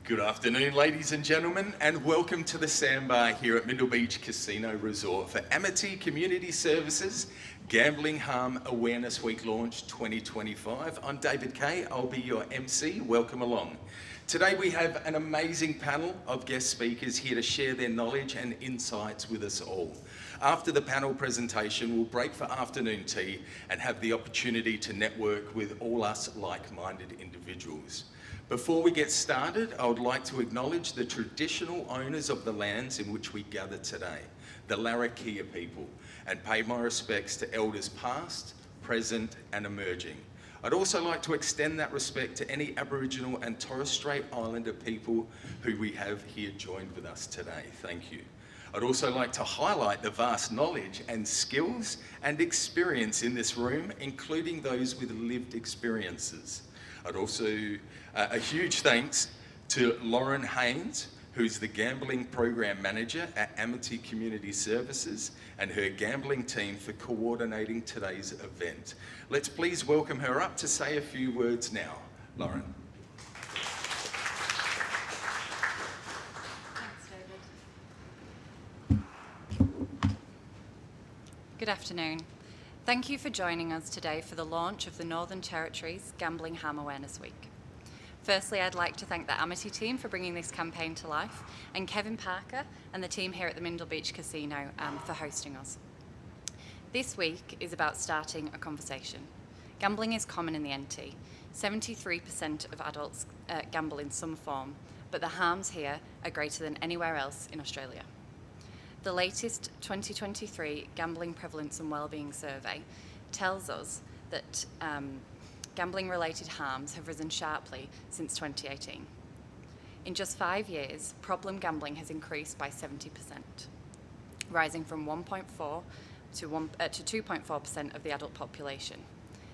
Good afternoon, ladies and gentlemen, and welcome to the Sandbar here at Mindle Beach Casino Resort for Amity Community Services Gambling Harm Awareness Week Launch 2025. I'm David Kay, I'll be your MC. Welcome along. Today we have an amazing panel of guest speakers here to share their knowledge and insights with us all. After the panel presentation, we'll break for afternoon tea and have the opportunity to network with all us like-minded individuals. Before we get started, I would like to acknowledge the traditional owners of the lands in which we gather today, the Larrakia people, and pay my respects to elders past, present, and emerging. I'd also like to extend that respect to any Aboriginal and Torres Strait Islander people who we have here joined with us today. Thank you. I'd also like to highlight the vast knowledge and skills and experience in this room, including those with lived experiences. I'd also, a huge thanks to Lauren Haynes, who's the Gambling Program Manager at Amity Community Services, and her gambling team for coordinating today's event. Let's please welcome her up to say a few words now. Lauren. Thanks, David. Good afternoon. Thank you for joining us today for the launch of the Northern Territory's Gambling Harm Awareness Week. Firstly, I'd like to thank the Amity team for bringing this campaign to life, and Kevin Parker and the team here at the Mindle Beach Casino for hosting us. This week is about starting a conversation. Gambling is common in the NT. 73% of adults gamble in some form, but the harms here are greater than anywhere else in Australia. The latest 2023 Gambling Prevalence and Wellbeing Survey tells us that gambling-related harms have risen sharply since 2018. In just 5 years, problem gambling has increased by 70%, rising from 1.4 to 2.4% of the adult population.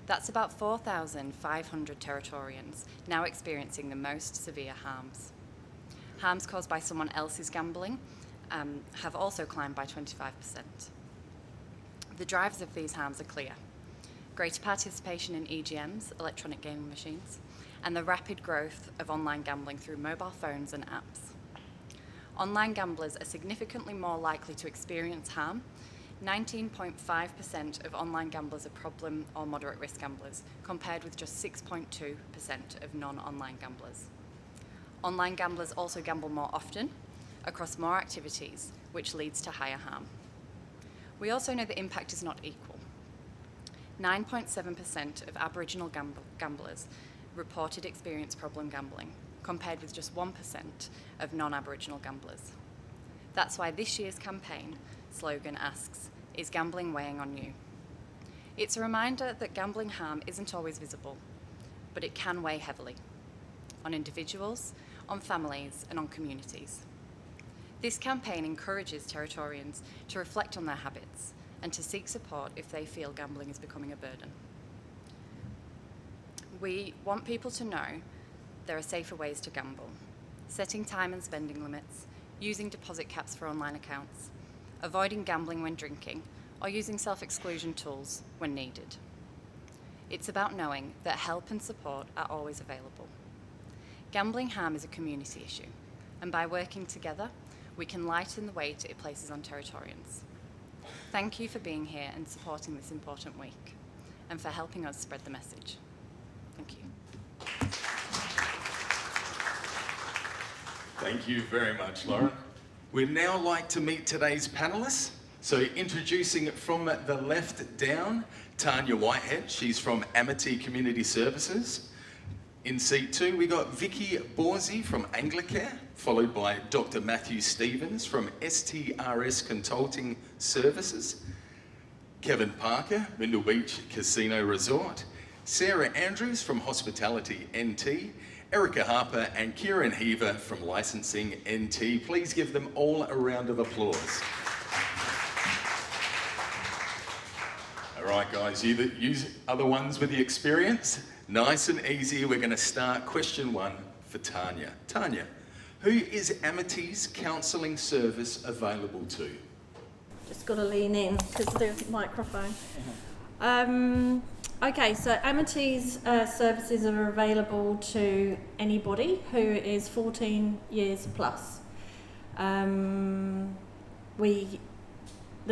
That's about 4,500 Territorians now experiencing the most severe harms. Harms caused by someone else's gambling have also climbed by 25%. The drivers of these harms are clear: greater participation in EGMs, electronic gaming machines, and the rapid growth of online gambling through mobile phones and apps. Online gamblers are significantly more likely to experience harm. 19.5% of online gamblers are problem or moderate risk gamblers, compared with just 6.2% of non-online gamblers. Online gamblers also gamble more often, across more activities, which leads to higher harm. We also know the impact is not equal. 9.7% of Aboriginal gamblers reported experience problem gambling, compared with just 1% of non-Aboriginal gamblers. That's why this year's campaign slogan asks, "Is gambling weighing on you?" It's a reminder that gambling harm isn't always visible, but it can weigh heavily on individuals, on families, and on communities. This campaign encourages Territorians to reflect on their habits and to seek support if they feel gambling is becoming a burden. We want people to know there are safer ways to gamble: setting time and spending limits, using deposit caps for online accounts, avoiding gambling when drinking, or using self-exclusion tools when needed. It's about knowing that help and support are always available. Gambling harm is a community issue, and by working together, we can lighten the weight it places on Territorians. Thank you for being here and supporting this important week, and for helping us spread the message. Thank you. Thank you very much, Lauren. We'd now like to meet today's panellists. So introducing from the left down, Tanya Whitehead. She's from Amity Community Services. In seat 2, we got Vicky Borsey from Anglicare, followed by Dr. Matthew Stevens from STRS Consulting Services, Kevin Parker, Mindle Beach Casino Resort, Sarah Andrews from Hospitality NT, Erica Harper and Kieran Heaver from Licensing NT. Please give them all a round of applause. All right, guys, you are the ones with the experience. Nice and easy. We're going to start question 1 for Tanya. Tanya, who is Amity's counselling service available to? Just got to lean in because of the microphone. Okay, so Amity's services are available to anybody who is 14 years plus. The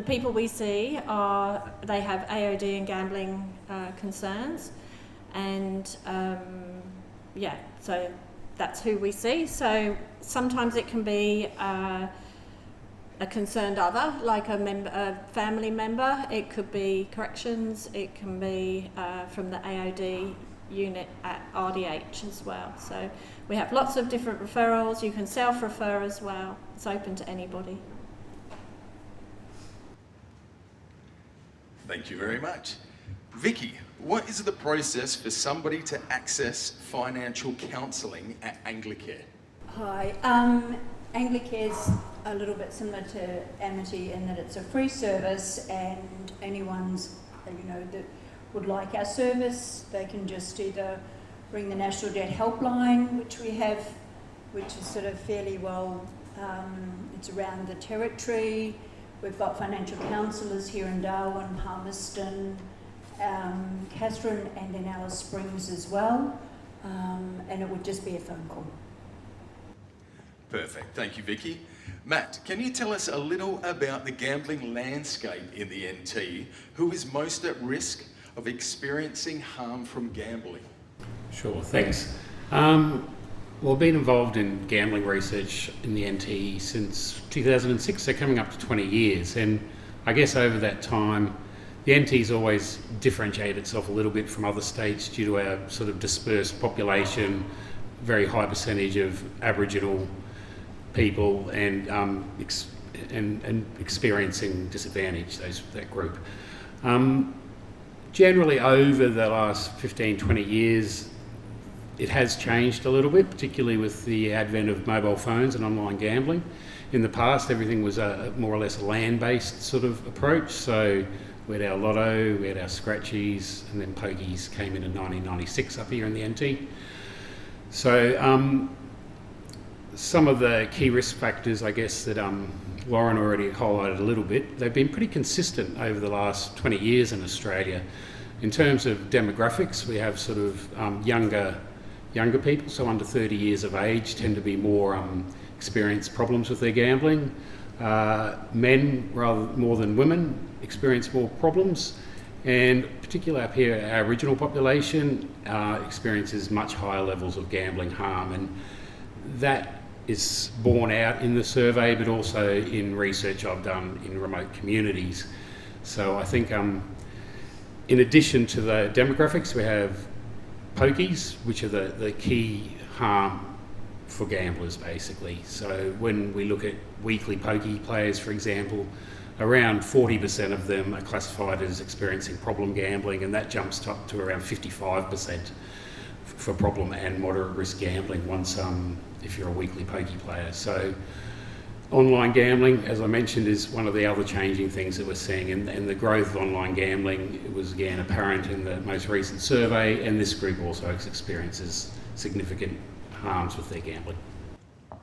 people we see they have AOD and gambling concerns, and so that's who we see. So sometimes it can be a concerned other, like a family member. It could be corrections. It can be from the AOD unit at RDH as well. So we have lots of different referrals. You can self-refer as well. It's open to anybody. Thank you very much. Vicky, what is the process for somebody to access financial counselling at Anglicare? Hi, Anglicare is a little bit similar to Amity in that it's a free service, and anyone's that would like our service, they can just either ring the National Debt Helpline, which we have, which is sort of fairly well, it's around the territory. We've got financial counsellors here in Darwin, Palmerston, Katherine, and in Alice Springs as well, and it would just be a phone call. Perfect, thank you, Vicky. Matt, can you tell us a little about the gambling landscape in the NT? Who is most at risk of experiencing harm from gambling? Sure, thanks. Well, I've been involved in gambling research in the NT since 2006, so coming up to 20 years. And I guess over that time, the NT's always differentiated itself a little bit from other states due to our sort of dispersed population, very high percentage of Aboriginal people and experiencing disadvantage, that group. Generally over the last 15, 20 years, it has changed a little bit, particularly with the advent of mobile phones and online gambling. In the past, everything was a more or less a land-based sort of approach. So we had our lotto, we had our scratchies, and then pokies came in 1996 up here in the NT. So some of the key risk factors, I guess, that Lauren already highlighted a little bit, they've been pretty consistent over the last 20 years in Australia. In terms of demographics, we have sort of younger people, so under 30 years of age, tend to be more experience problems with their gambling. Men, rather more than women, experience more problems, and particularly up here, our Aboriginal population experiences much higher levels of gambling harm, and that is borne out in the survey, but also in research I've done in remote communities. So I think in addition to the demographics, we have pokies, which are the key harm for gamblers, basically. So when we look at weekly pokey players, for example, around 40% of them are classified as experiencing problem gambling, and that jumps up to around 55% for problem and moderate risk gambling once if you're a weekly pokey player. So online gambling, as I mentioned, is one of the other changing things that we're seeing, and the growth of online gambling, it was again apparent in the most recent survey, and this group also experiences significant harms with their gambling.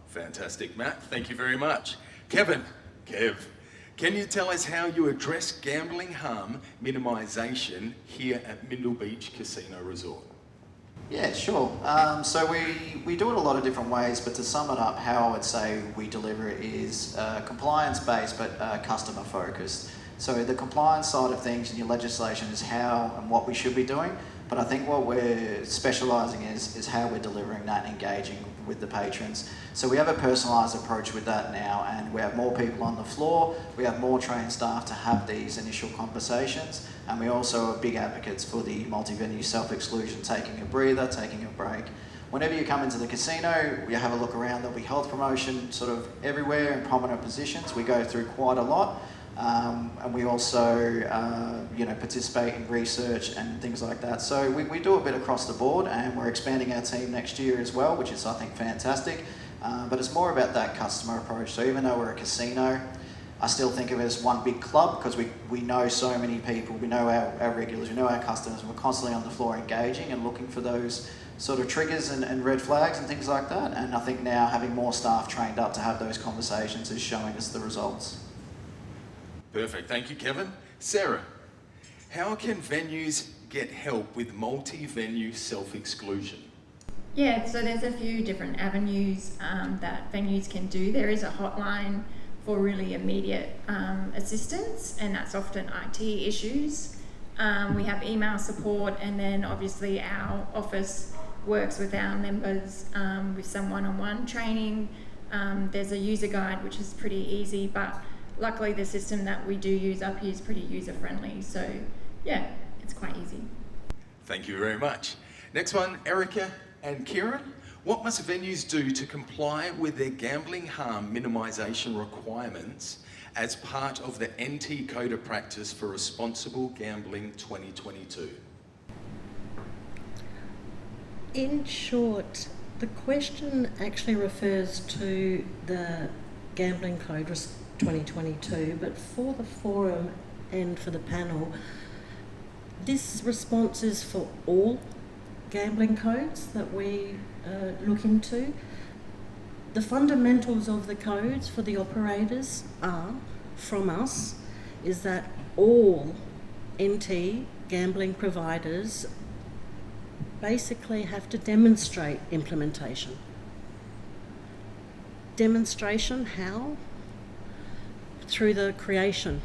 Fantastic, Matt. Thank you very much. Kev, can you tell us how you address gambling harm minimisation here at Mindil Beach Casino Resort? Yeah, sure. So we do it a lot of different ways, but to sum it up, how I would say we deliver it is compliance-based but customer-focused. So the compliance side of things in your legislation is how and what we should be doing, but I think what we're specialising is how we're delivering that and engaging with the patrons. So we have a personalised approach with that now, and we have more people on the floor, we have more trained staff to have these initial conversations, and we also are big advocates for the multi-venue self-exclusion, taking a breather, taking a break. Whenever you come into the casino, we have a look around, there'll be health promotion sort of everywhere in prominent positions. We go through quite a lot. And we also, participate in research and things like that. So we do a bit across the board, and we're expanding our team next year as well, which is, I think, fantastic. But it's more about that customer approach. So even though we're a casino, I still think of it as one big club because we know so many people, we know our regulars, we know our customers, and we're constantly on the floor engaging and looking for those sort of triggers and red flags and things like that. And I think now having more staff trained up to have those conversations is showing us the results. Perfect, thank you, Kevin. Sarah, how can venues get help with multi-venue self-exclusion? Yeah, so there's a few different avenues that venues can do. There is a hotline for really immediate assistance, and that's often IT issues. We have email support, and then obviously our office works with our members with some one-on-one training. There's a user guide, which is pretty easy, but luckily the system that we do use up here is pretty user-friendly. So yeah, it's quite easy. Thank you very much. Next one, Erica and Kieran. What must venues do to comply with their gambling harm minimisation requirements as part of the NT Code of Practice for Responsible Gambling 2022? In short, the question actually refers to the Gambling Code 2022, but for the forum and for the panel, this response is for all gambling codes that we look into. The fundamentals of the codes for the operators are, from us, is that all NT gambling providers basically have to demonstrate implementation. Demonstration how? Through the creation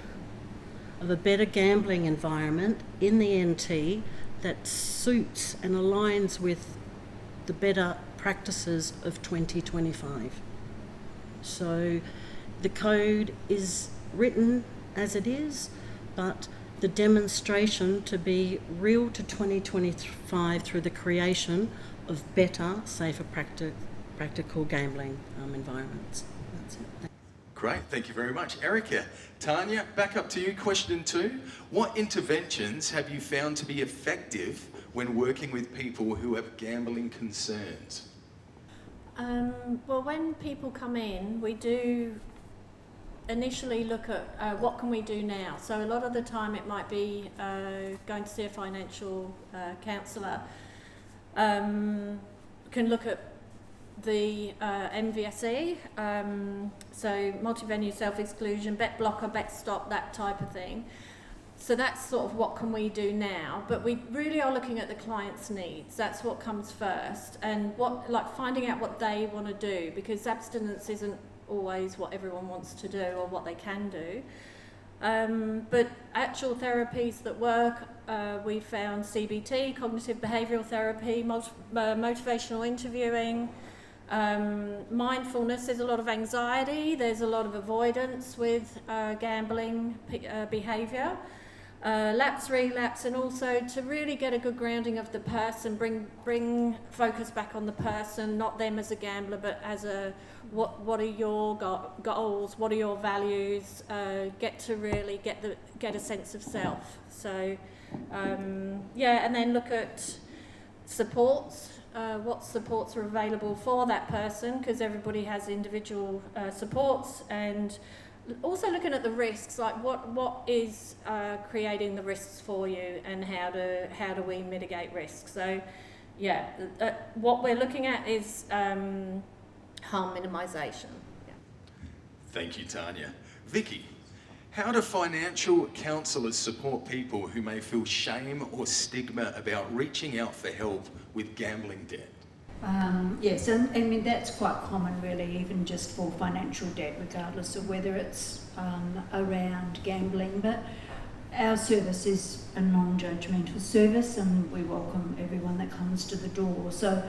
of a better gambling environment in the NT that suits and aligns with the better practices of 2025. So the code is written as it is, but the demonstration to be real to 2025 through the creation of better, safer, practical gambling environments. That's it. Great, thank you very much. Erica, Tanya, back up to you. Question 2. What interventions have you found to be effective when working with people who have gambling concerns? Well, when people come in, we do initially look at what can we do now. So a lot of the time it might be going to see a financial counsellor. Can look at the MVSE, so multi-venue self-exclusion, bet blocker, bet stop, that type of thing. So that's sort of what can we do now, but we really are looking at the client's needs. That's what comes first, and finding out what they want to do, because abstinence isn't always what everyone wants to do or what they can do. But actual therapies that work, we found CBT, cognitive behavioural therapy, motivational interviewing, mindfulness. There's a lot of anxiety, there's a lot of avoidance with gambling behaviour. Lapse, relapse, and also to really get a good grounding of the person, bring focus back on the person, not them as a gambler, but as what are your goals, what are your values, get to really get a sense of self. So and then look at supports, what supports are available for that person, because everybody has individual supports, and also looking at the risks, like what is creating the risks for you, and how do we mitigate risks. So what we're looking at is harm minimisation. Thank you, Tanya. Vicky, how do financial counsellors support people who may feel shame or stigma about reaching out for help with gambling debt? Yes, and I mean that's quite common really, even just for financial debt, regardless of whether it's around gambling. But our service is a non-judgmental service, and we welcome everyone that comes to the door. So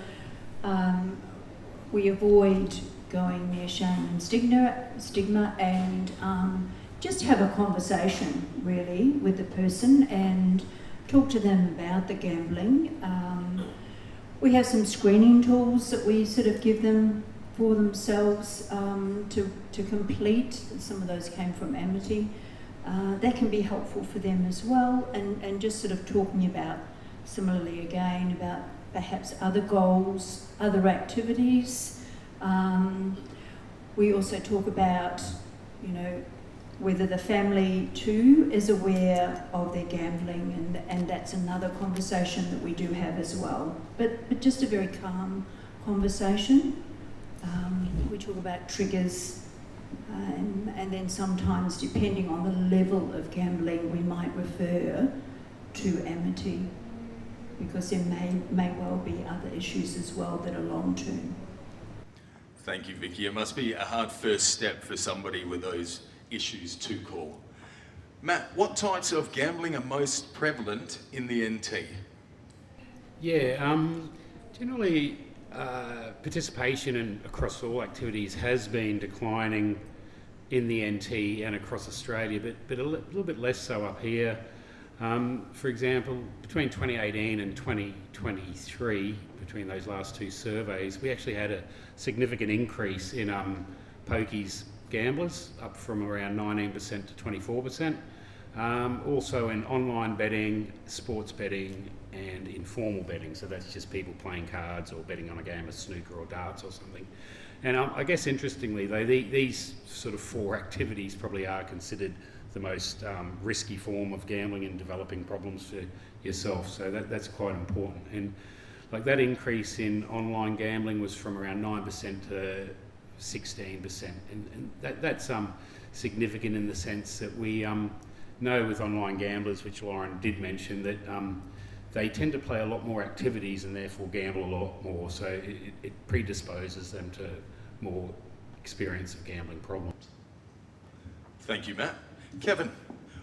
we avoid going near shame and stigma, and just have a conversation really with the person and talk to them about the gambling. We have some screening tools that we sort of give them for themselves to complete. Some of those came from Amity. That can be helpful for them as well, and just sort of talking about, similarly again, about perhaps other goals, other activities. We also talk about, whether the family too is aware of their gambling, and that's another conversation that we do have as well. But just a very calm conversation. We talk about triggers, and then sometimes, depending on the level of gambling, we might refer to Amity because there may well be other issues as well that are long term. Thank you, Vicky. It must be a hard first step for somebody with those issues to call. Matt, what types of gambling are most prevalent in the NT? Yeah, generally participation across all activities has been declining in the NT and across Australia, but a little bit less so up here. For example, between 2018 and 2023, between those last two surveys, we actually had a significant increase in pokies gamblers, up from around 19% to 24%. Also in online betting, sports betting and informal betting, so that's just people playing cards or betting on a game of snooker or darts or something. And I guess interestingly though, these sort of four activities probably are considered the most risky form of gambling and developing problems for yourself, so that's quite important. And like that increase in online gambling was from around 9% to 16%, and that's significant in the sense that we know with online gamblers, which Lauren did mention, that they tend to play a lot more activities and therefore gamble a lot more, so it predisposes them to more experience of gambling problems. Thank you, Matt. Kevin,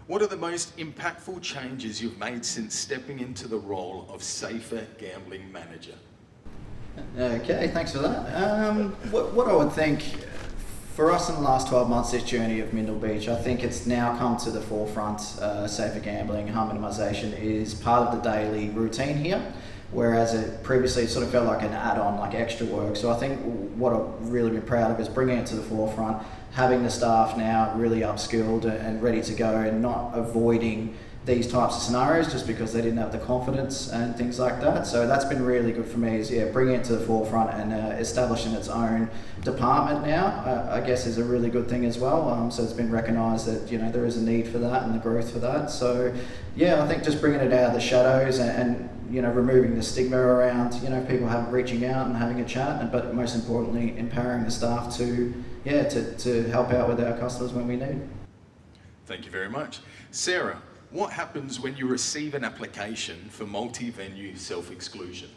what are the most impactful changes you've made since stepping into the role of Safer Gambling Manager? Okay, thanks for that. What I would think, for us in the last 12 months, this journey of Mindil Beach, I think it's now come to the forefront. Safer gambling, harm minimisation is part of the daily routine here, whereas it previously sort of felt like an add-on, like extra work. So I think what I've really been proud of is bringing it to the forefront, having the staff now really upskilled and ready to go, and not avoiding these types of scenarios just because they didn't have the confidence and things like that. So that's been really good for me, is bringing it to the forefront and establishing its own department now, I guess is a really good thing as well. So it's been recognised that, you know, there is a need for that and the growth for that. So yeah, I think just bringing it out of the shadows and you know, removing the stigma around, you know, people reaching out and having a chat, but most importantly, empowering the staff to help out with our customers when we need. Thank you very much. Sarah, what happens when you receive an application for multi-venue self-exclusion?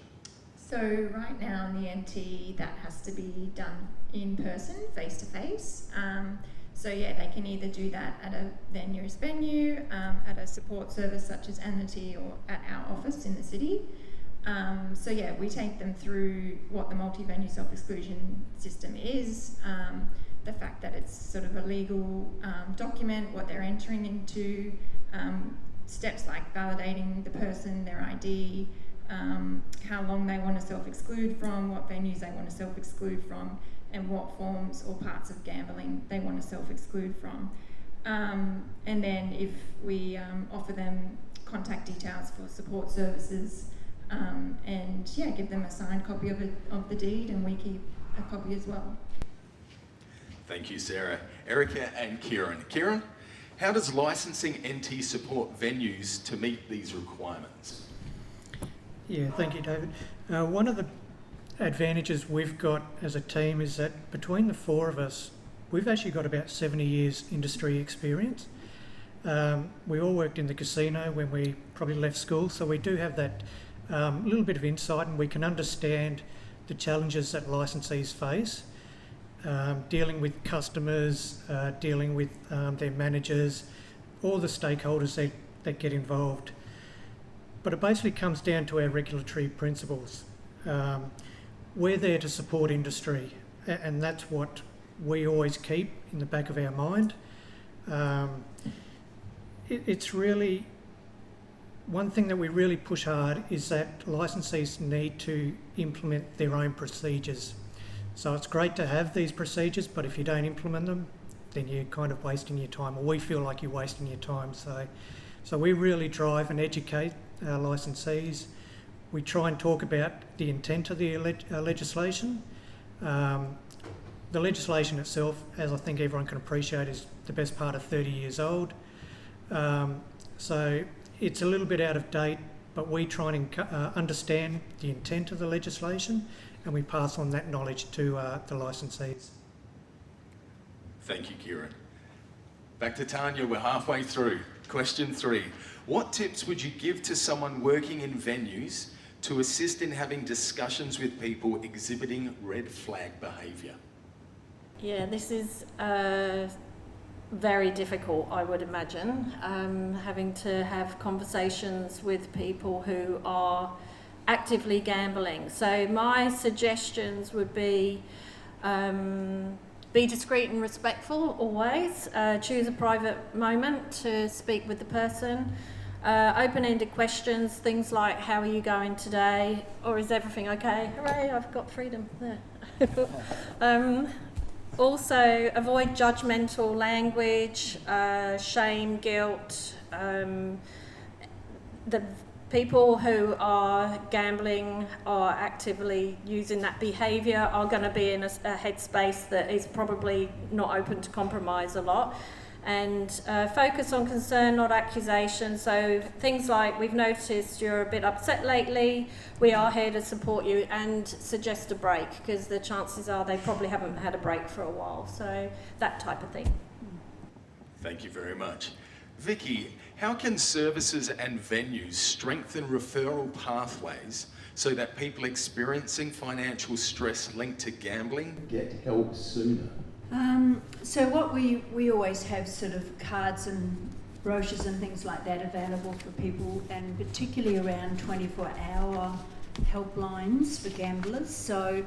So right now in the NT, that has to be done in person, face to face. So yeah, they can either do that at their nearest venue, at a support service such as Amity, or at our office in the city. So yeah, we take them through what the multi-venue self-exclusion system is, the fact that it's sort of a legal document, what they're entering into, steps like validating the person, their ID, how long they want to self-exclude from, what venues they want to self-exclude from, and what forms or parts of gambling they want to self-exclude from. And then if we offer them contact details for support services, and yeah, give them a signed copy of the deed, and we keep a copy as well. Thank you, Sarah. Erica and Kieran. Kieran, how does licensing NT support venues to meet these requirements? Yeah, thank you, David. One of the advantages we've got as a team is that between the four of us, we've actually got about 70 years industry experience. We all worked in the casino when we probably left school, so we do have that little bit of insight, and we can understand the challenges that licensees face, dealing with customers, dealing with their managers, all the stakeholders that get involved. But it basically comes down to our regulatory principles. We're there to support industry, and that's what we always keep in the back of our mind. It's really, one thing that we really push hard is that licensees need to implement their own procedures. So it's great to have these procedures, but if you don't implement them, then you're kind of wasting your time, or we feel like you're wasting your time. So we really drive and educate our licensees. We try and talk about the intent of the legislation. The legislation itself, as I think everyone can appreciate, is the best part of 30 years old. So it's a little bit out of date, but we try and understand the intent of the legislation, and we pass on that knowledge to the licensees. Thank you, Kieran. Back to Tanya, we're halfway through. Question 3. What tips would you give to someone working in venues to assist in having discussions with people exhibiting red flag behaviour? Yeah, this is very difficult, I would imagine, having to have conversations with people who are actively gambling. So my suggestions would be discreet and respectful always. Choose a private moment to speak with the person. Open-ended questions, things like, how are you going today? Or is everything okay? Hooray, I've got freedom there. Also, avoid judgmental language, shame, guilt. The people who are gambling or actively using that behaviour are going to be in a headspace that is probably not open to compromise a lot. And focus on concern, not accusation. So things like, we've noticed you're a bit upset lately, we are here to support you, and suggest a break, because the chances are they probably haven't had a break for a while. So that type of thing. Thank you very much. Vicky, how can services and venues strengthen referral pathways so that people experiencing financial stress linked to gambling get help sooner? So what we always have sort of cards and brochures and things like that available for people, and particularly around 24-hour helplines for gamblers. So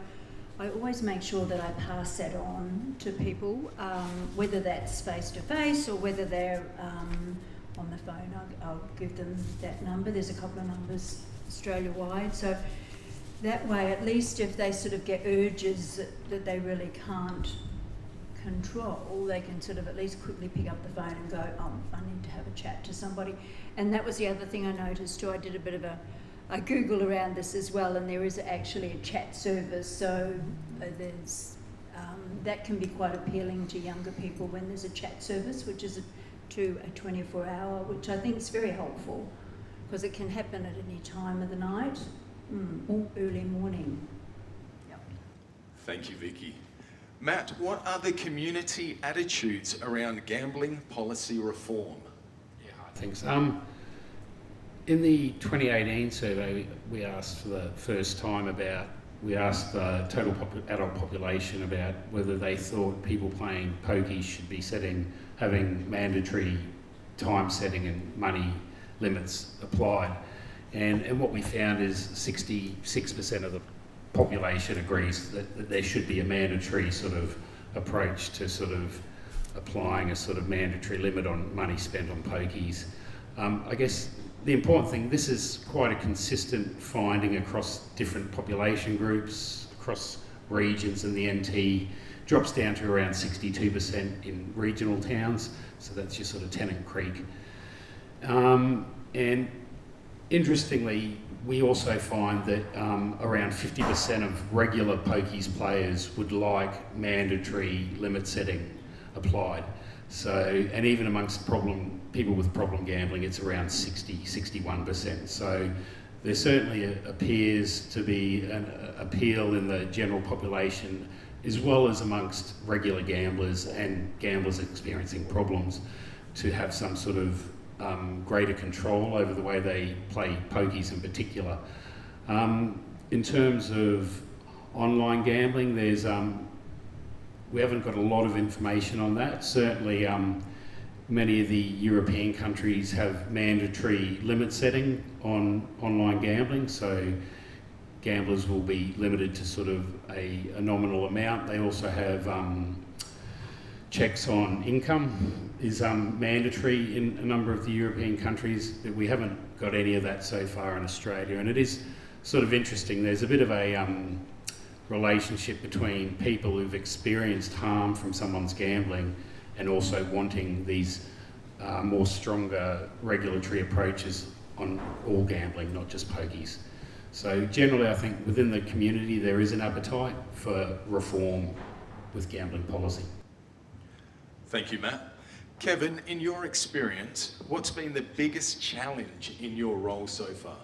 I always make sure that I pass that on to people, whether that's face-to-face or whether they're on the phone. I'll give them that number. There's a couple of numbers Australia-wide. So that way, at least if they sort of get urges that they really can't control, they can sort of at least quickly pick up the phone and go, oh, I need to have a chat to somebody. And that was the other thing I noticed too. I did a bit of a Google around this as well, and there is actually a chat service. So there's that can be quite appealing to younger people when there's a chat service, which is to a 24-hour, which I think is very helpful because it can happen at any time of the night or early morning. Yep. Thank you, Vicky. Matt, what are the community attitudes around gambling policy reform? Yeah, I think so. In the 2018 survey, we asked for the first time we asked the total adult population about whether they thought people playing pokies should be having mandatory time setting and money limits applied. And what we found is 66% of the population agrees that there should be a mandatory sort of approach to sort of applying a sort of mandatory limit on money spent on pokies. I guess the important thing, this is quite a consistent finding across different population groups, across regions, and the NT drops down to around 62% in regional towns, so that's your sort of Tennant Creek. And interestingly, we also find that around 50% of regular pokies players would like mandatory limit setting applied. So, and even amongst people with problem gambling, it's around 61%. So there certainly appears to be an appeal in the general population, as well as amongst regular gamblers and gamblers experiencing problems, to have some sort of greater control over the way they play pokies in particular. In terms of online gambling, there's we haven't got a lot of information on that. Certainly, many of the European countries have mandatory limit setting on online gambling, so gamblers will be limited to sort of a nominal amount. They also have checks on income is mandatory in a number of the European countries. We haven't got any of that so far in Australia, and it is sort of interesting. There's a bit of a relationship between people who've experienced harm from someone's gambling and also wanting these more stronger regulatory approaches on all gambling, not just pokies. So generally, I think within the community there is an appetite for reform with gambling policy. Thank you, Matt. Kevin, in your experience, what's been the biggest challenge in your role so far?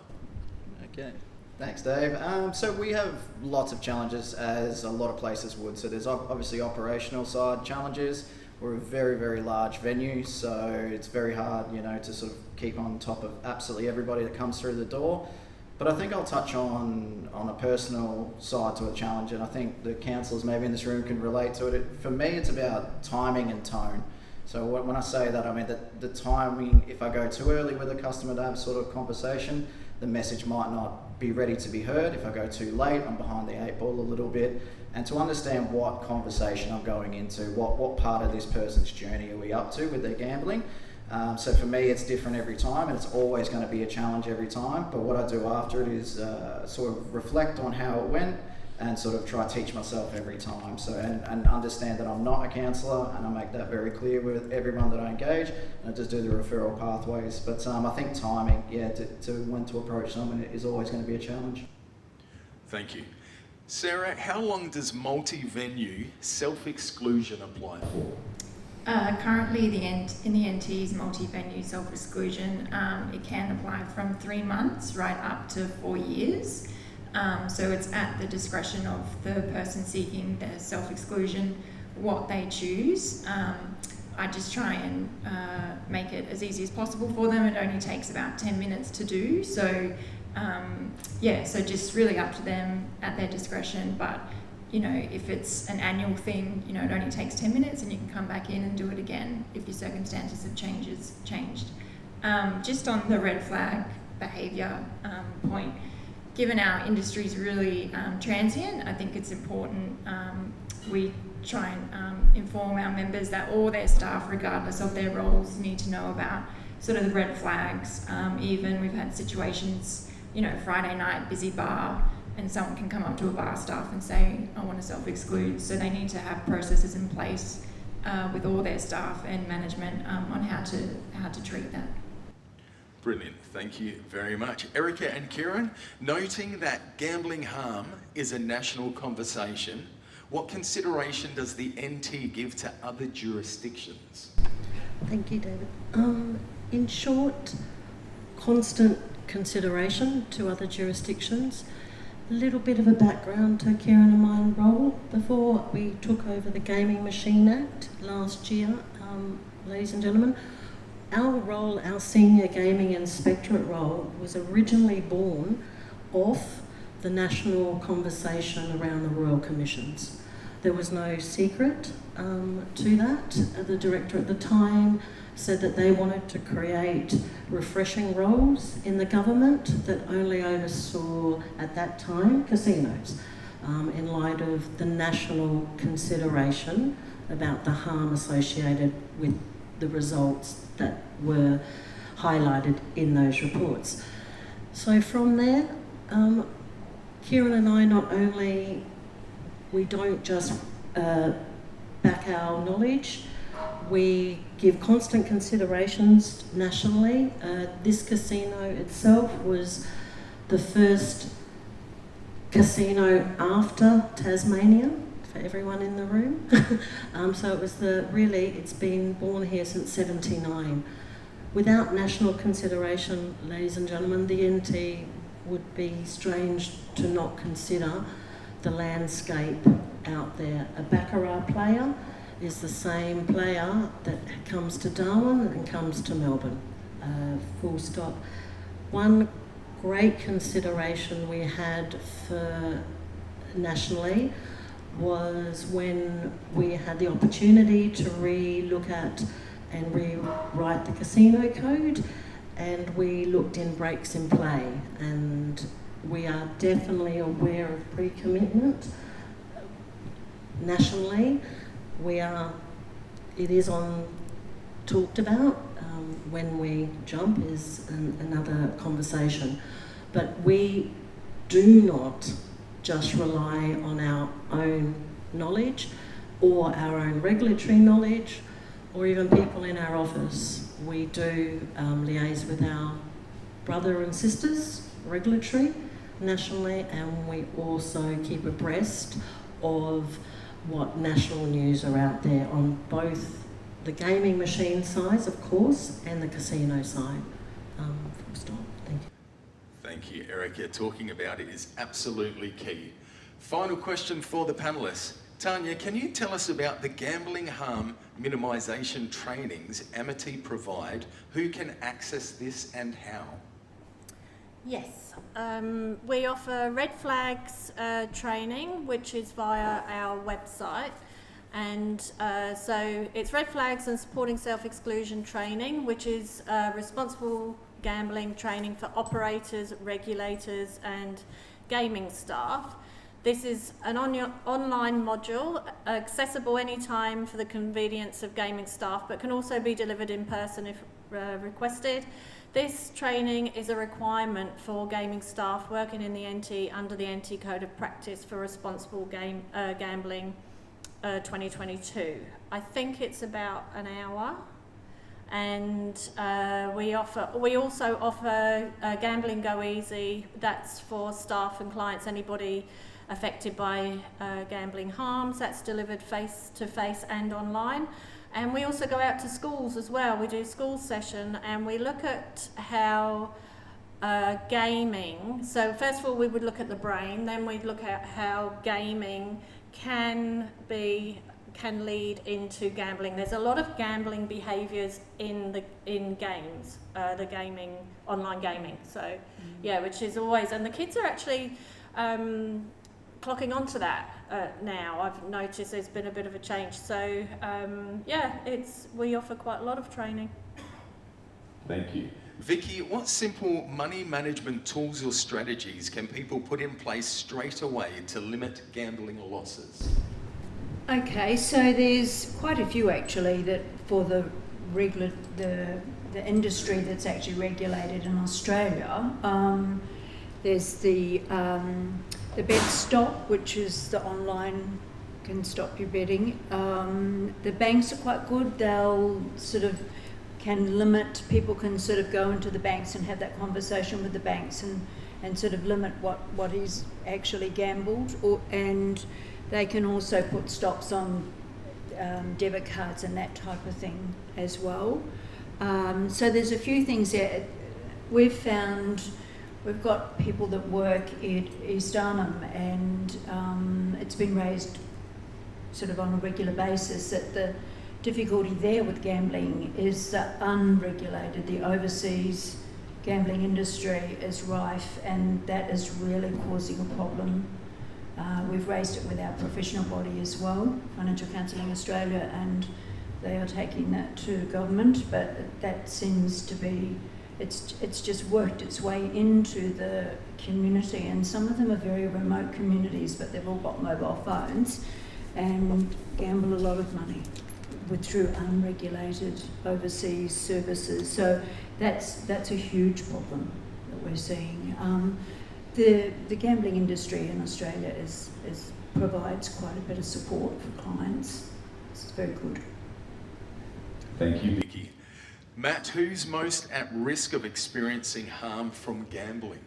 Okay. Thanks, Dave. So we have lots of challenges, as a lot of places would. So there's obviously operational side challenges. we're a very, very large venue, so it's very hard, you know, to sort of keep on top of absolutely everybody that comes through the door. But I think I'll touch on a personal side to a challenge, and I think the councillors maybe in this room can relate to it. For me, it's about timing and tone. So when I say that, I mean that the timing, if I go too early with a customer to have sort of conversation, the message might not be ready to be heard. If I go too late, I'm behind the 8 ball a little bit. And to understand what conversation I'm going into, what part of this person's journey are we up to with their gambling. So for me, it's different every time, and it's always going to be a challenge every time. But what I do after it is sort of reflect on how it went and sort of try to teach myself every time. So and understand that I'm not a counsellor, and I make that very clear with everyone that I engage, and I just do the referral pathways. But I think timing, to when to approach someone is always going to be a challenge. Thank you. Sarah, how long does multi-venue self-exclusion apply for? Currently, in the NT's multi-venue self-exclusion, it can apply from 3 months right up to 4 years. So it's at the discretion of the person seeking the self-exclusion what they choose. I just try and make it as easy as possible for them. It only takes about 10 minutes to do. So so just really up to them at their discretion. But you know, if it's an annual thing, you know, it only takes 10 minutes and you can come back in and do it again if your circumstances have changed. Just on the red flag behaviour point, given our industry is really transient, I think it's important we try and inform our members that all their staff, regardless of their roles, need to know about sort of the red flags. Even we've had situations, you know, Friday night, busy bar, and someone can come up to a bar staff and say, I want to self-exclude. So they need to have processes in place with all their staff and management on how to treat that. Brilliant, thank you very much. Erica and Kieran, noting that gambling harm is a national conversation, what consideration does the NT give to other jurisdictions? Thank you, David. In short, constant consideration to other jurisdictions. A little bit of a background to Kieran and my role. Before we took over the Gaming Machine Act last year, ladies and gentlemen, our senior gaming inspectorate role was originally born off the national conversation around the Royal Commissions. There was no secret to that. The director at the time said that they wanted to create refreshing roles in the government that only oversaw, at that time, casinos, in light of the national consideration about the harm associated with the results that were highlighted in those reports. So from there, Kieran and I we don't just back our knowledge, we give constant considerations nationally. This casino itself was the first casino after Tasmania, for everyone in the room. So it was it's been born here since 79. Without national consideration, ladies and gentlemen, the NT would be strange to not consider the landscape out there. A baccarat player is the same player that comes to Darwin and comes to Melbourne, full stop. One great consideration we had for nationally was when we had the opportunity to re-look at and rewrite the casino code, and we looked in breaks in play, and we are definitely aware of pre-commitment. Nationally, it is talked about. When we jump is another conversation, but we do not just rely on our own knowledge or our own regulatory knowledge or even people in our office. We do liaise with our brother and sisters regulatory nationally, and we also keep abreast of what national news are out there on both the gaming machine side, of course, and the casino side. Full stop. Thank you. Thank you, Erica. Talking about it is absolutely key. Final question for the panellists. Tanya, can you tell us about the gambling harm minimisation trainings Amity provide? Who can access this and how? Yes, we offer red flags training, which is via our website. And so it's red flags and supporting self-exclusion training, which is responsible gambling training for operators, regulators and gaming staff. This is an online module accessible anytime for the convenience of gaming staff, but can also be delivered in person if requested. This training is a requirement for gaming staff working in the NT under the NT Code of Practice for Responsible Gambling 2022. I think it's about an hour. And we also offer Gambling Go Easy. That's for staff and clients, anybody affected by gambling harms. That's delivered face-to-face and online. And we also go out to schools as well. We do a school session and we look at how gaming, so first of all we would look at the brain, then we'd look at how gaming can lead into gambling. There's a lot of gambling behaviours in games, the gaming, online gaming. So yeah, which is always, and the kids are actually clocking onto that now. I've noticed there's been a bit of a change. So yeah, we offer quite a lot of training. Thank you. Vicky, what simple money management tools or strategies can people put in place straight away to limit gambling losses? Okay, so there's quite a few actually that for the industry that's actually regulated in Australia. There's the Bet Stop, which is the online can stop your betting. The banks are quite good. They'll sort of can limit, people can sort of go into the banks and have that conversation with the banks and sort of limit what is actually gambled, and they can also put stops on debit cards and that type of thing as well. So there's a few things there. We've got people that work at East Arnhem, and it's been raised sort of on a regular basis that the difficulty there with gambling is that unregulated, the overseas gambling industry is rife, and that is really causing a problem. We've raised it with our professional body as well, Financial Counselling Australia, and they are taking that to government, but that seems to be, it's just worked its way into the community, and some of them are very remote communities, but they've all got mobile phones and gamble a lot of money through unregulated overseas services. So that's a huge problem that we're seeing. The gambling industry in Australia provides quite a bit of support for clients. It's very good. Thank you, Vicky. Matt, who's most at risk of experiencing harm from gambling?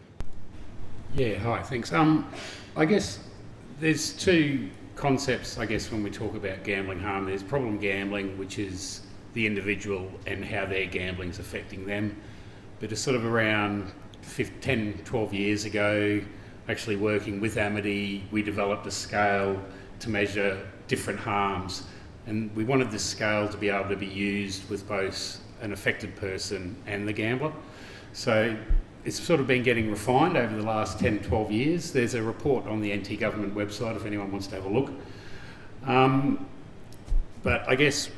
Yeah, hi, thanks. I guess there's two concepts, I guess, when we talk about gambling harm. There's problem gambling, which is the individual and how their gambling's affecting them. But it's sort of around 10, 12 years ago, actually working with Amity, we developed a scale to measure different harms. And we wanted this scale to be able to be used with both an affected person and the gambler. So it's sort of been getting refined over the last 10, 12 years. There's a report on the NT government website if anyone wants to have a look. But I guess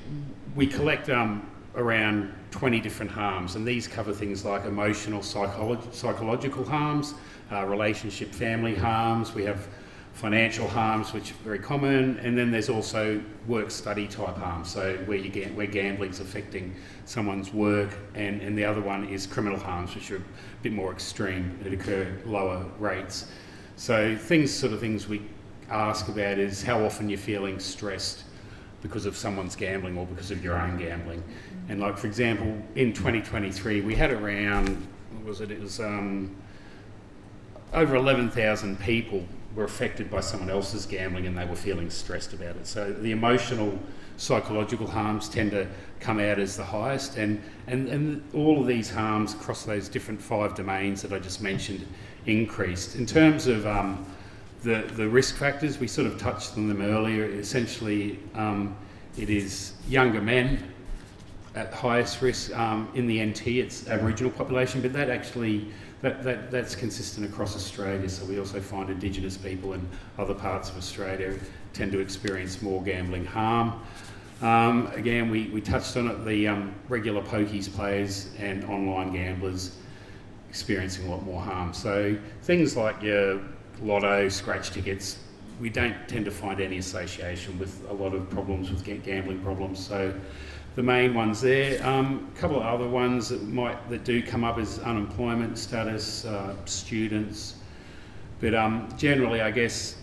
we collect around 20 different harms, and these cover things like emotional, psychological harms, relationship, family harms. We have financial harms, which are very common, and then there's also work-study type harms, so where gambling's affecting someone's work, and the other one is criminal harms, which are a bit more extreme, that occur at lower rates. So things we ask about is how often you're feeling stressed because of someone's gambling or because of your own gambling. And like, for example, in 2023, we had around, it was over 11,000 people were affected by someone else's gambling and they were feeling stressed about it. So the emotional, psychological harms tend to come out as the highest, and all of these harms across those different 5 domains that I just mentioned increased. In terms of The risk factors, we sort of touched on them earlier. Essentially, it is younger men at highest risk. In the NT, it's Aboriginal population, but that's consistent across Australia. So we also find Indigenous people in other parts of Australia tend to experience more gambling harm. Again, we touched on it, the regular pokies players and online gamblers experiencing a lot more harm. So things like your lotto, scratch tickets, we don't tend to find any association with a lot of problems with gambling problems. So the main ones there. A couple of other ones that do come up is unemployment status, students, but generally, I guess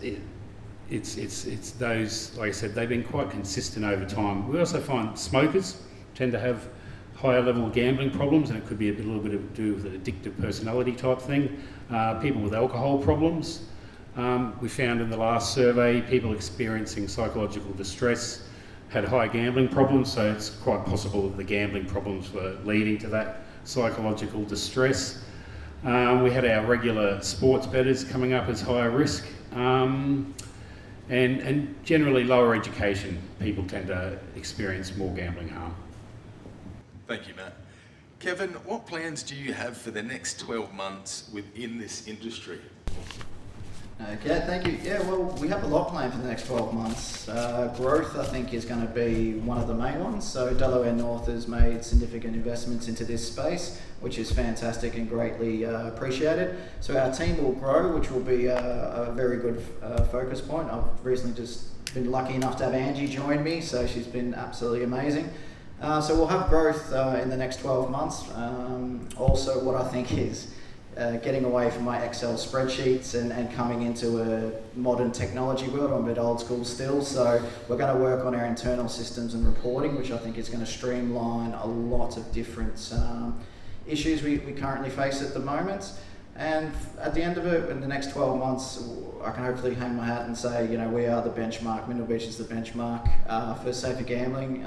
it's those. Like I said, they've been quite consistent over time. We also find smokers tend to have higher level gambling problems, and it could be a little bit of do with an addictive personality type thing. People with alcohol problems. We found in the last survey, people experiencing psychological distress had high gambling problems, so it's quite possible that the gambling problems were leading to that psychological distress. We had our regular sports bettors coming up as higher risk, and generally lower education people tend to experience more gambling harm. Thank you, Matt. Kevin, what plans do you have for the next 12 months within this industry? Okay, thank you. Yeah, well, we have a lot planned for the next 12 months. Growth, I think, is going to be one of the main ones. So Delaware North has made significant investments into this space, which is fantastic and greatly appreciated. So our team will grow, which will be a very good focus point. I've recently just been lucky enough to have Angie join me, so she's been absolutely amazing. So we'll have growth in the next 12 months. Also, what I think is getting away from my Excel spreadsheets and coming into a modern technology world. I'm a bit old school still, so we're going to work on our internal systems and reporting, which I think is going to streamline a lot of different issues we currently face at the moment. And at the end of it, in the next 12 months, I can hopefully hang my hat and say, you know, we are the benchmark. Mindil Beach is the benchmark for safer gambling,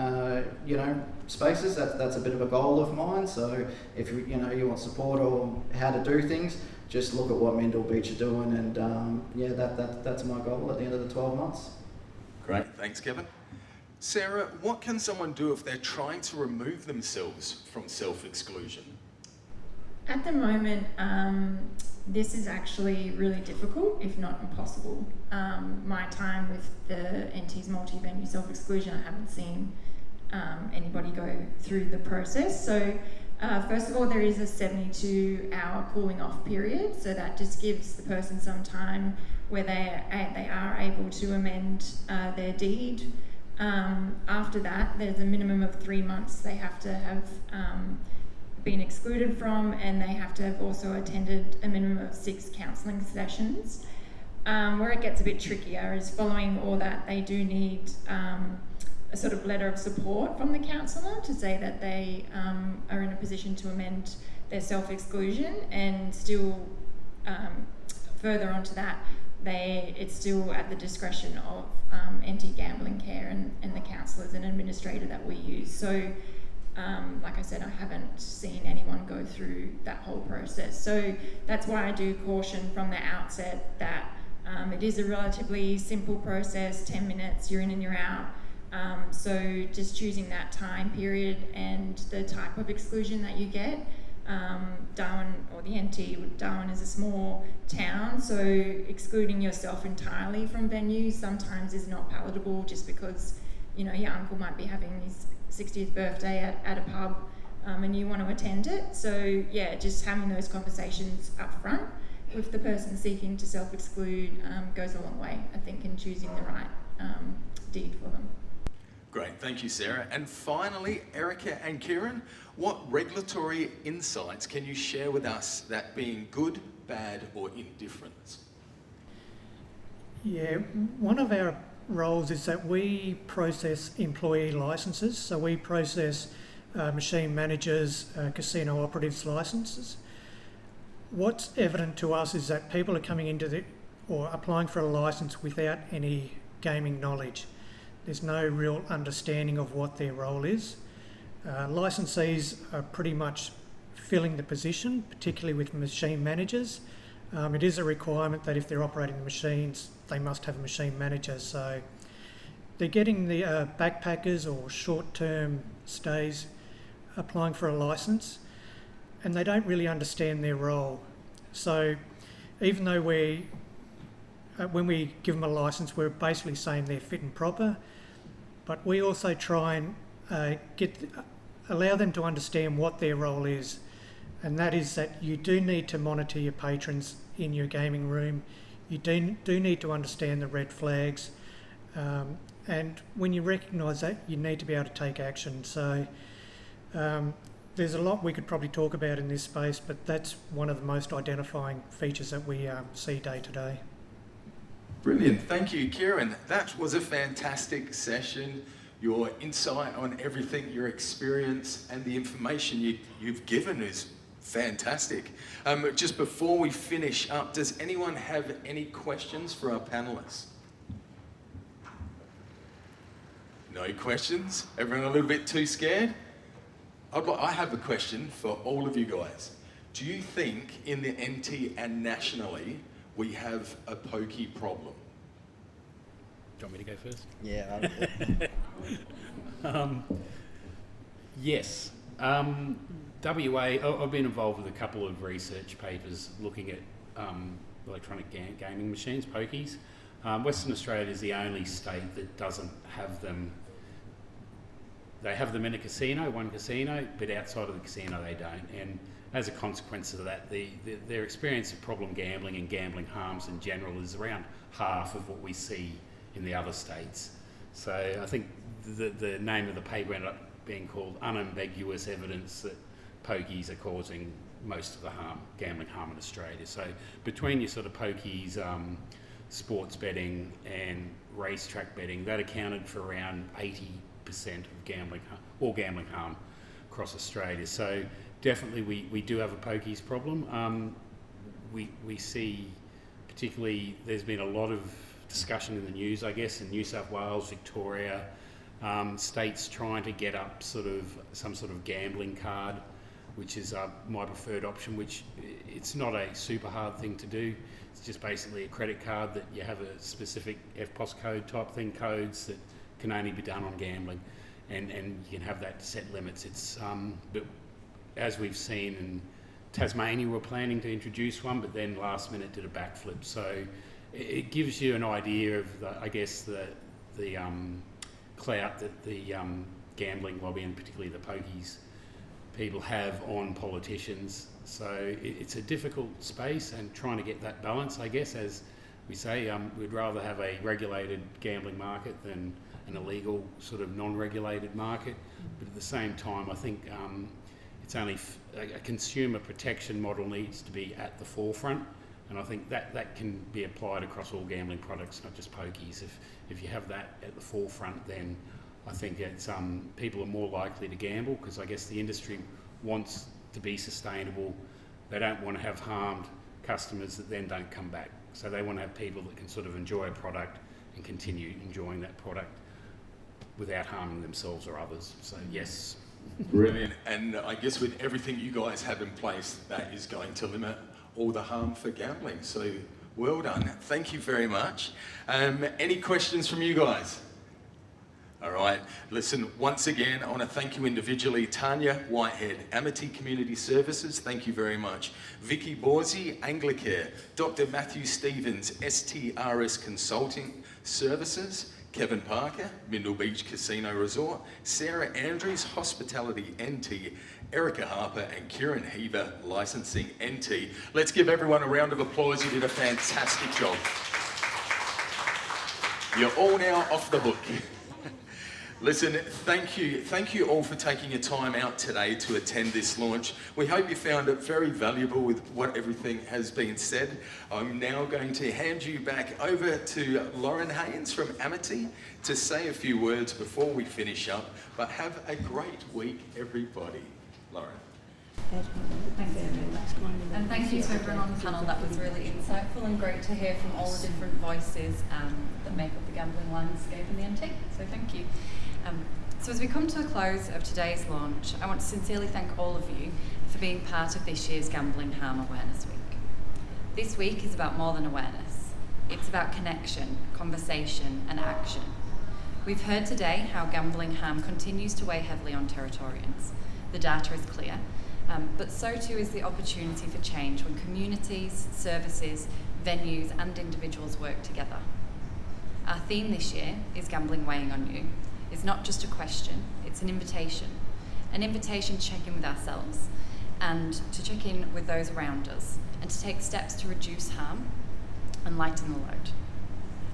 spaces. That's a bit of a goal of mine. So if you want support or how to do things, just look at what Mindil Beach are doing, and that's my goal at the end of the 12 months. Great, thanks, Kevin. Sarah, what can someone do if they're trying to remove themselves from self-exclusion? At the moment, this is actually really difficult, if not impossible. My time with the NT's multi-venue self-exclusion, I haven't seen anybody go through the process. So first of all, there is a 72-hour cooling off period, so that just gives the person some time where they are able to amend their deed. After that, there's a minimum of 3 months they have to have been excluded from, and they have to have also attended a minimum of 6 counselling sessions. Where it gets a bit trickier is following all that, they do need a sort of letter of support from the counsellor to say that they are in a position to amend their self-exclusion, and still further onto that, it's still at the discretion of NT Gambling Care and the counsellors and administrator that we use. So like I said, I haven't seen anyone go through that whole process. So that's why I do caution from the outset that it is a relatively simple process, 10 minutes, you're in and you're out. So just choosing that time period and the type of exclusion that you get. Darwin, or the NT, Darwin is a small town, so excluding yourself entirely from venues sometimes is not palatable, just because your uncle might be having his 60th birthday at a pub and you want to attend it. So yeah, just having those conversations up front with the person seeking to self-exclude goes a long way, I think, in choosing the right deed for them. Great, thank you, Sarah. And finally, Erica and Kieran, what regulatory insights can you share with us, that being good, bad, or indifferent? Yeah, one of our roles is that we process employee licences. So we process machine managers, casino operatives licences. What's evident to us is that people are coming into or applying for a licence without any gaming knowledge. There's no real understanding of what their role is. Licensees are pretty much filling the position, particularly with machine managers. It is a requirement that if they're operating the machines, they must have a machine manager. So they're getting the backpackers or short-term stays applying for a licence, and they don't really understand their role. So even though when we give them a licence, we're basically saying they're fit and proper, but we also try and allow them to understand what their role is, and that is that you do need to monitor your patrons in your gaming room. You do need to understand the red flags, and when you recognise that, you need to be able to take action. So there's a lot we could probably talk about in this space, but that's one of the most identifying features that we see day to day. Brilliant. Thank you, Kieran. That was a fantastic session. Your insight on everything, your experience, and the information you've given is fantastic. Just before we finish up, does anyone have any questions for our panelists? No questions? Everyone a little bit too scared? I have a question for all of you guys. Do you think in the NT and nationally we have a pokey problem? Do you want me to go first? Yeah. Yes. WA, I've been involved with a couple of research papers looking at electronic gaming machines, pokies. Western Australia is the only state that doesn't have them. They have them in a casino, one casino, but outside of the casino they don't. And as a consequence of that, their experience of problem gambling and gambling harms in general is around half of what we see in the other states. So I think the name of the paper ended up being called Unambiguous Evidence that pokies are causing most of the gambling harm in Australia. So between your sort of pokies, sports betting and racetrack betting, that accounted for around 80% of gambling harm across Australia. So definitely we do have a pokies problem. We see, particularly, there's been a lot of discussion in the news, I guess, in New South Wales, Victoria, states trying to get up some sort of gambling card, which is my preferred option, which it's not a super hard thing to do. It's just basically a credit card that you have a specific EFTPOS code type thing, codes that can only be done on gambling, and you can have that to set limits. It's but as we've seen in Tasmania, we're planning to introduce one, but then last minute did a backflip. So it gives you an idea of the clout that the gambling lobby, and particularly the pokies people, have on politicians. So it's a difficult space, and trying to get that balance, I guess, as we say, we'd rather have a regulated gambling market than an illegal sort of non-regulated market. But at the same time, I think it's only a consumer protection model needs to be at the forefront, and I think that can be applied across all gambling products, not just pokies. If you have that at the forefront, then I think it's people are more likely to gamble, because I guess the industry wants to be sustainable. They don't want to have harmed customers that then don't come back. So they want to have people that can sort of enjoy a product and continue enjoying that product without harming themselves or others. So yes. Brilliant. And I guess with everything you guys have in place, that is going to limit all the harm for gambling. So well done. Thank you very much. Any questions from you guys? All right. Listen, once again, I want to thank you individually. Tanya Whitehead, Amity Community Services, thank you very much. Vicky Borzi, Anglicare. Dr. Matthew Stevens, STRS Consulting Services. Kevin Parker, Mindle Beach Casino Resort. Sarah Andrews, Hospitality NT. Erica Harper and Kieran Heaver, Licensing NT. Let's give everyone a round of applause. You did a fantastic job. You're all now off the hook. Listen, thank you all for taking your time out today to attend this launch. We hope you found it very valuable with what everything has been said. I'm now going to hand you back over to Lauren Haynes from Amity to say a few words before we finish up, but have a great week, everybody. Lauren. Thanks, and thank you to everyone on the panel. That was really insightful and great to hear from all the different voices that make up the gambling landscape in the NT. So thank you. So as we come to the close of today's launch, I want to sincerely thank all of you for being part of this year's Gambling Harm Awareness Week. This week is about more than awareness. It's about connection, conversation, and action. We've heard today how gambling harm continues to weigh heavily on Territorians. The data is clear, but so too is the opportunity for change when communities, services, venues, and individuals work together. Our theme this year is Gambling Weighing on You. It's not just a question, it's an invitation to check in with ourselves and to check in with those around us and to take steps to reduce harm and lighten the load.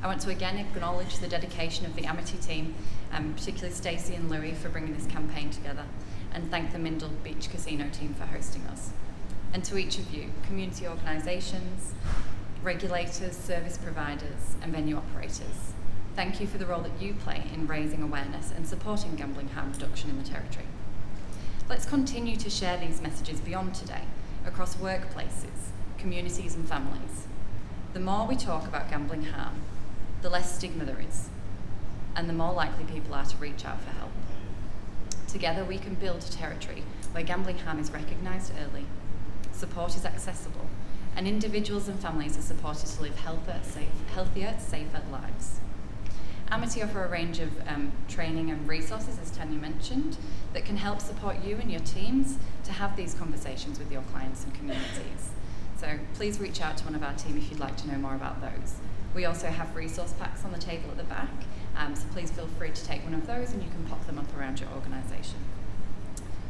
I want to again acknowledge the dedication of the Amity team, particularly Stacey and Louis for bringing this campaign together, and thank the Mindle Beach Casino team for hosting us. And to each of you, community organisations, regulators, service providers and venue operators, thank you for the role that you play in raising awareness and supporting gambling harm reduction in the Territory. Let's continue to share these messages beyond today, across workplaces, communities and families. The more we talk about gambling harm, the less stigma there is, and the more likely people are to reach out for help. Together we can build a Territory where gambling harm is recognised early, support is accessible, and individuals and families are supported to live healthier, safer lives. Amity offer a range of training and resources, as Tanya mentioned, that can help support you and your teams to have these conversations with your clients and communities. So please reach out to one of our team if you'd like to know more about those. We also have resource packs on the table at the back, so please feel free to take one of those and you can pop them up around your organisation.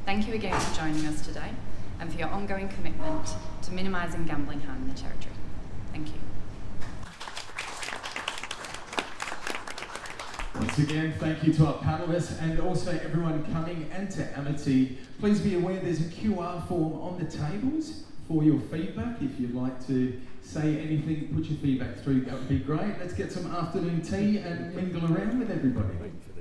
Thank you again for joining us today and for your ongoing commitment to minimising gambling harm in the Territory. Thank you. Once again, thank you to our panellists and also everyone coming and to Amity. Please be aware there's a QR form on the tables for your feedback. If you'd like to say anything, put your feedback through, that would be great. Let's get some afternoon tea and mingle around with everybody.